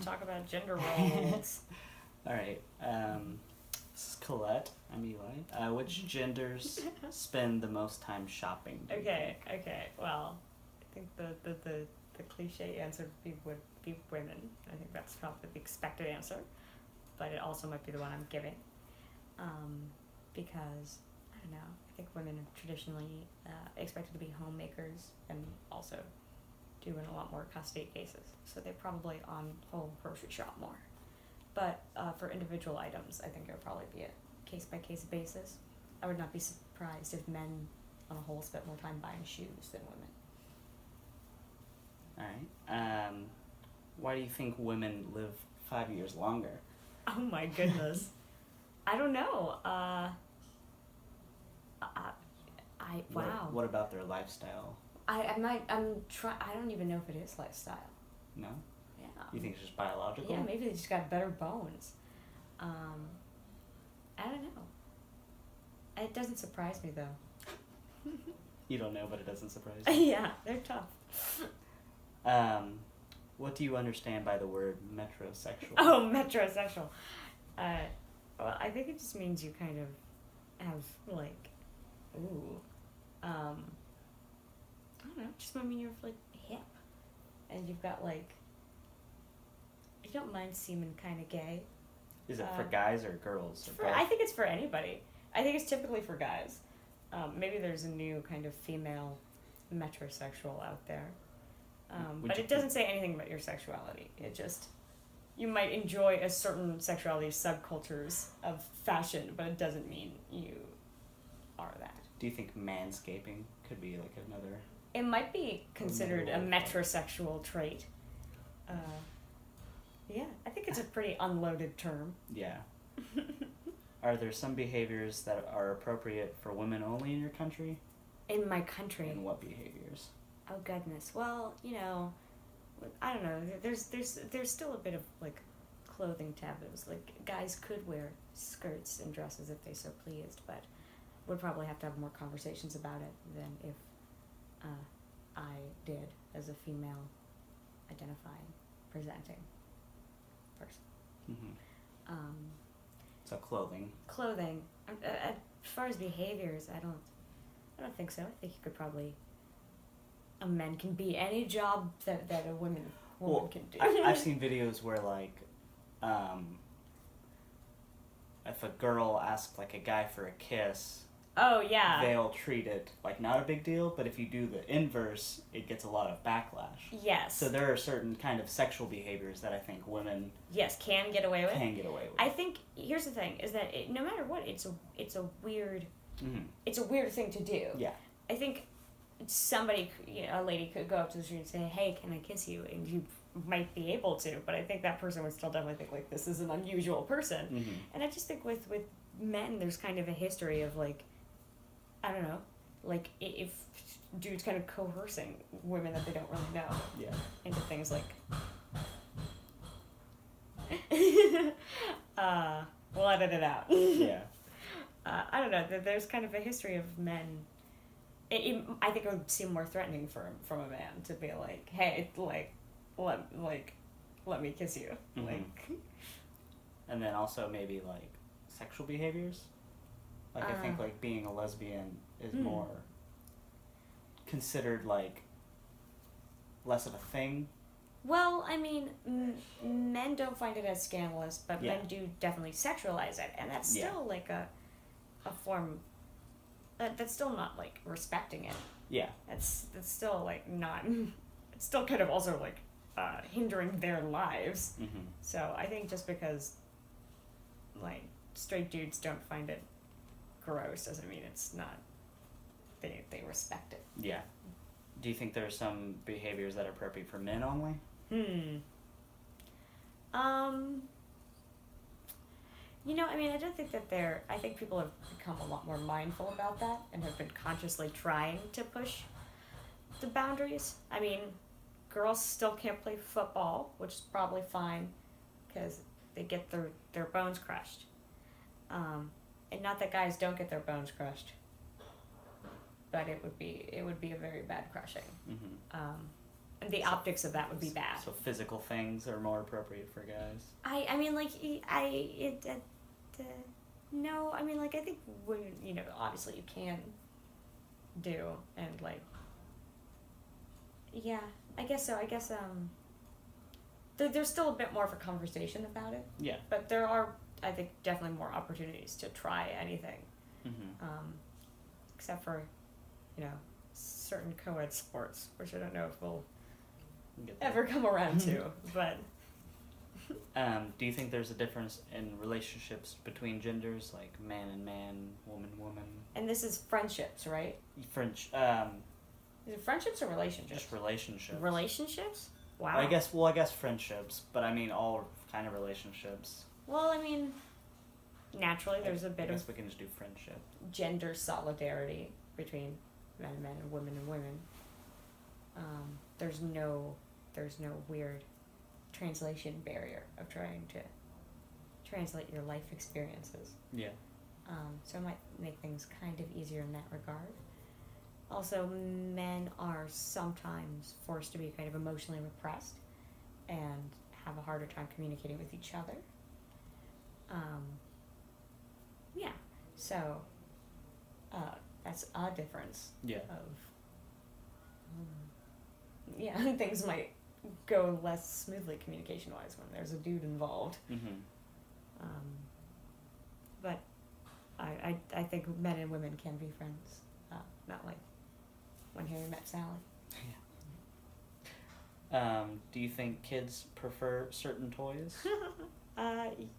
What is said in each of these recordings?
talk about gender roles. All right. This is Colette. I'm Eli. Which genders spend the most time shopping? Okay. Well, I think the cliche answer would be women. I think that's probably the expected answer, but it also might be the one I'm giving, because I don't know. I think women are traditionally expected to be homemakers and also doing a lot more custody cases, so they probably on whole grocery shop more. But for individual items, I think it would probably be a case-by-case basis. I would not be surprised if men, on a whole, spent more time buying shoes than women. All right. Why do you think women live 5 years longer? Oh my goodness. I don't know. Wow. What about their lifestyle? I don't even know if it is lifestyle. No? Yeah. You think it's just biological? Yeah, maybe they just got better bones. I don't know. It doesn't surprise me though. You don't know, but it doesn't surprise you. Yeah, they're tough. What do you understand by the word metrosexual? Oh, metrosexual. Well, I think it just means you kind of have like, I don't know, just I mean you're like hip, and you've got like, you don't mind seeming kind of gay. Is it for guys or girls? Or I think it's for anybody. I think it's typically for guys. Maybe there's a new kind of female metrosexual out there. But it doesn't say anything about your sexuality. It just, you might enjoy a certain sexuality subcultures of fashion, but it doesn't mean you are that. Do you think manscaping could be like another? It might be considered a metrosexual trait. Yeah, I think it's a pretty unloaded term. Yeah. Are there some behaviors that are appropriate for women only in your country? In my country. And what behaviors? Oh goodness. Well, you know, I don't know. There's still a bit of like clothing taboos. Like guys could wear skirts and dresses if they so pleased, but would probably have to have more conversations about it than if I did as a female identifying, presenting person. Mm-hmm. So clothing. Clothing. As far as behaviors, I don't think so. I think you could probably. A man can be any job that a woman can do. I've seen videos where like, if a girl asks like a guy for a kiss, oh yeah, they'll treat it like not a big deal. But if you do the inverse, it gets a lot of backlash. Yes. So there are certain kind of sexual behaviors that I think women can get away with. I think here's the thing: is that no matter what, it's a weird, it's a weird thing to do. Yeah. I think. Somebody, a lady could go up to the street and say, "Hey, can I kiss you?" And you might be able to, but I think that person would still definitely think like this is an unusual person. Mm-hmm. And I just think with men, there's kind of a history of like, I don't know, like if dudes kind of coercing women that they don't really know into things like. We'll edit it out. Yeah. I don't know. There's kind of a history of men. I think it would seem more threatening from a man to be like, hey, let me kiss you, Mm-hmm. And then also maybe like sexual behaviors. Like I think like being a lesbian is more considered like less of a thing. Well, I mean, men don't find it as scandalous, but men do definitely sexualize it, and that's still like a form. That's still not like respecting it. Yeah. That's still like not. It's still kind of also like hindering their lives. Mm-hmm. So I think just because like straight dudes don't find it gross doesn't mean it's not. They respect it. Yeah. Do you think there are some behaviors that are appropriate for men only? I mean, I don't think that I think people have become a lot more mindful about that and have been consciously trying to push the boundaries. I mean, girls still can't play football, which is probably fine because they get their bones crushed. And not that guys don't get their bones crushed, but it would be a very bad crushing. Mm-hmm. And the optics of that would be bad. So physical things are more appropriate for guys. I mean, like, no, I mean, like, I think, you know, obviously you can do, and, like, yeah, I guess so. I guess, there's still a bit more of a conversation about it. Yeah. But there are, I think, definitely more opportunities to try anything. Except for, you know, certain co-ed sports, which I don't know if we'll ever come around to, but... Do you think there's a difference in relationships between genders, like man and man, woman, woman? And this is friendships, right? French, Is it friendships or relationships? just relationships. Relationships? Wow. I guess friendships, but I mean all kind of relationships. Well, I mean, naturally there's a bit I guess of we can just do friendship. gender solidarity between men and women and women. There's no weird translation barrier of trying to translate your life experiences. Yeah. So it might make things kind of easier in that regard. Also, men are sometimes forced to be kind of emotionally repressed and have a harder time communicating with each other. Yeah, so that's a difference Yeah. of, yeah, things might go less smoothly communication-wise when there's a dude involved. But I think men and women can be friends, not like when Harry met Sally. Do you think kids prefer certain toys? And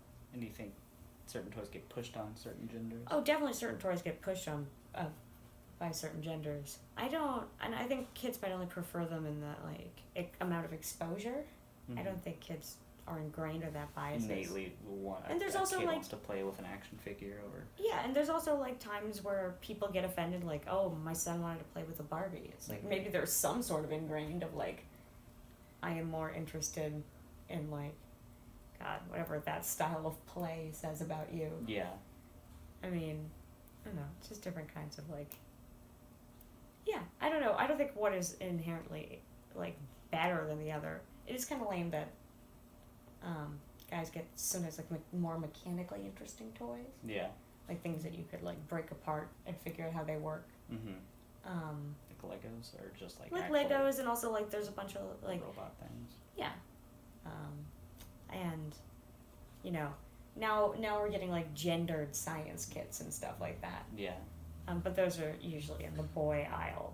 do you think certain toys get pushed on certain genders? Oh, definitely certain toys get pushed on by certain genders. I think kids might only prefer them in the, like, amount of exposure. I don't think kids are ingrained with that bias. Innately want And there's a also, kid like... wants to play with an action figure over... Yeah, and there's also, like, times where people get offended, like, oh, my son wanted to play with a Barbie. It's like, maybe there's some sort of ingrained of, like, I am more interested in, like, God, whatever that style of play says about you. Yeah. I mean, I don't know, it's just different kinds of, like... Yeah, I don't know. I don't think one is inherently, like, better than the other. It is kind of lame that guys get sometimes, like, more mechanically interesting toys. Yeah. Like, things that you could, like, break apart and figure out how they work. Like Legos, or just, like Legos, and also, like, there's a bunch of, like... robot things. Yeah. And, you know, now we're getting, like, gendered science kits and stuff like that. Yeah. But those are usually in the boy aisle.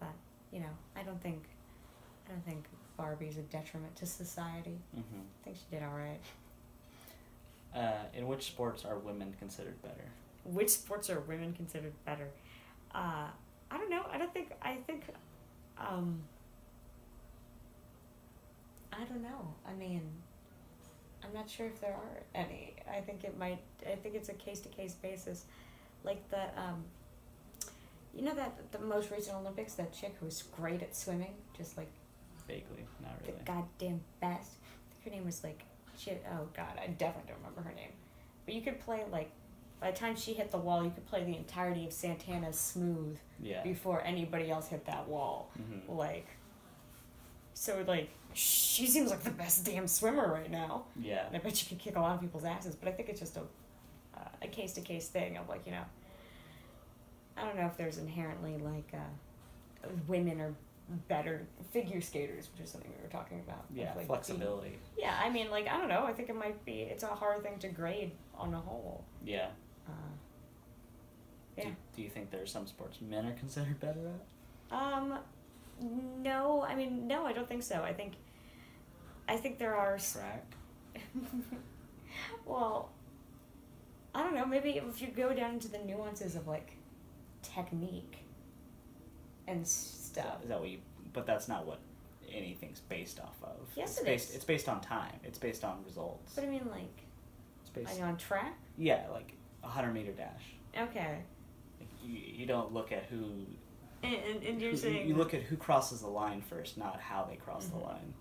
But, you know, I don't think Barbie's a detriment to society. I think she did alright. In which sports are women considered better? Which sports are women considered better? I don't know. I don't know. I mean, I'm not sure if there are any. I think it's a case-to-case basis. Like the, you know that the most recent Olympics, that chick who was great at swimming, just like... Vaguely, not really. The goddamn best. I think her name was like, oh god, I definitely don't remember her name. But you could play, like, by the time she hit the wall, you could play the entirety of Santana's Smooth before anybody else hit that wall. Like, so, like, she seems like the best damn swimmer right now. Yeah. And I bet you could kick a lot of people's asses, but I think it's just a case-to-case thing of, like, you know, I don't know if there's inherently, like, women are better figure skaters, which is something we were talking about. Yeah, like, flexibility. Yeah, I mean, like, I don't know. I think it's a hard thing to grade on a whole. Yeah. Yeah. Do you think there's some sports men are considered better at? No. I mean, no, I don't think so. I think there are... Track? Well, I don't know. Maybe if you go down into the nuances of, like, technique and stuff. Is that what you... But that's not what anything's based off of. Yes, It's based on time. It's based on results. But I mean, like... It's based... on track? Yeah, like a 100-meter dash. Okay. Like you don't look at who... And you're saying... You look at who crosses the line first, not how they cross the line.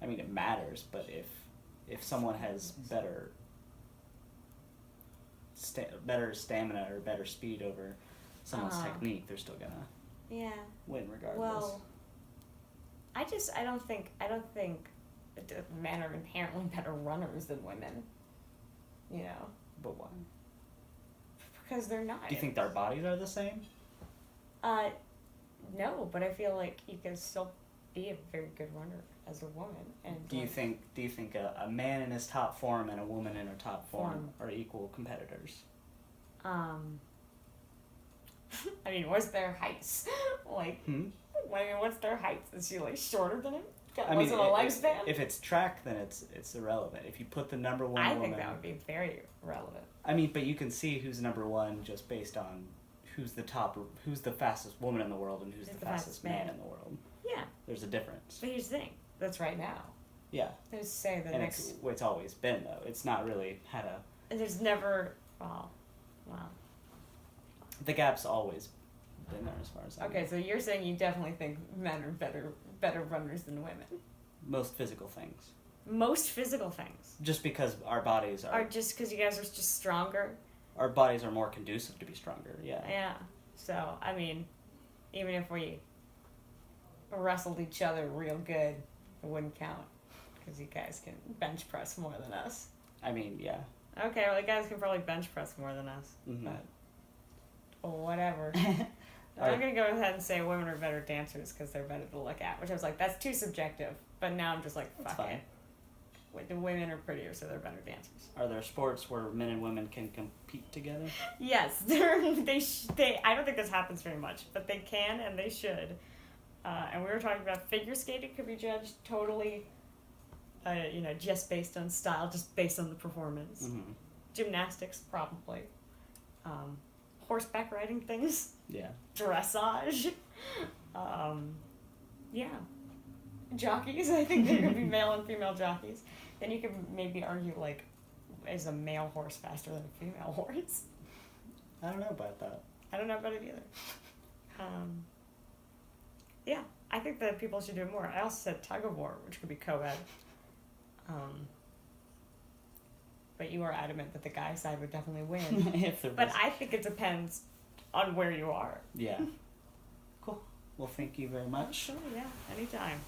I mean, it matters, but if someone has better stamina or better speed over someone's technique, they're still gonna win regardless. Well, I don't think men are inherently better runners than women. You know, But why? because they're not. Do you think their bodies are the same? No, but I feel like you can still be a very good runner as a woman. And Do you think a man in his top form and a woman in her top form are equal competitors? I mean, what's their heights? Like, what's their heights? Is she like shorter than him? I mean, Was it a leg span? if it's track, then it's irrelevant. If you put the number one I woman, think that would be very relevant. I mean, but you can see who's number one just based on who's the fastest woman in the world and who's the fastest man in the world. Yeah. There's a difference. But here's the thing. That's right now. Yeah. There's say the And next. it's always been though. It's not really had a. There's never. Wow. The gap's always been there as far as I know. Okay, so you're saying you definitely think men are better runners than women. Most physical things. Most physical things. Just because our bodies Or just because you guys are just stronger. Our bodies are more conducive to be stronger. Yeah. Yeah. So I mean, even if we wrestled each other real good, it wouldn't count because you guys can bench press more than us. I mean, yeah. Okay, well, the guys can probably bench press more than us. Mm-hmm. But whatever. I'm going to go ahead and say women are better dancers because they're better to look at, which I was like, that's too subjective. But now I'm just like, fuck it. The women are prettier, so they're better dancers. Are there sports where men and women can compete together? Yes, they. I don't think this happens very much, but they can and they should. And we were talking about figure skating could be judged totally, just based on style, just based on the performance. Mm-hmm. Gymnastics, probably. Horseback riding things. Yeah. Dressage. Yeah. Jockeys, I think there could be male and female jockeys. Then you could maybe argue, like, is a male horse faster than a female horse? I don't know about that. I don't know about it either. Yeah, I think that people should do it more. I also said tug of war, which could be co-ed. But you are adamant that the guy side would definitely win. But I think it depends on where you are. Yeah. Cool. Well, thank you very much. Sure, yeah, anytime.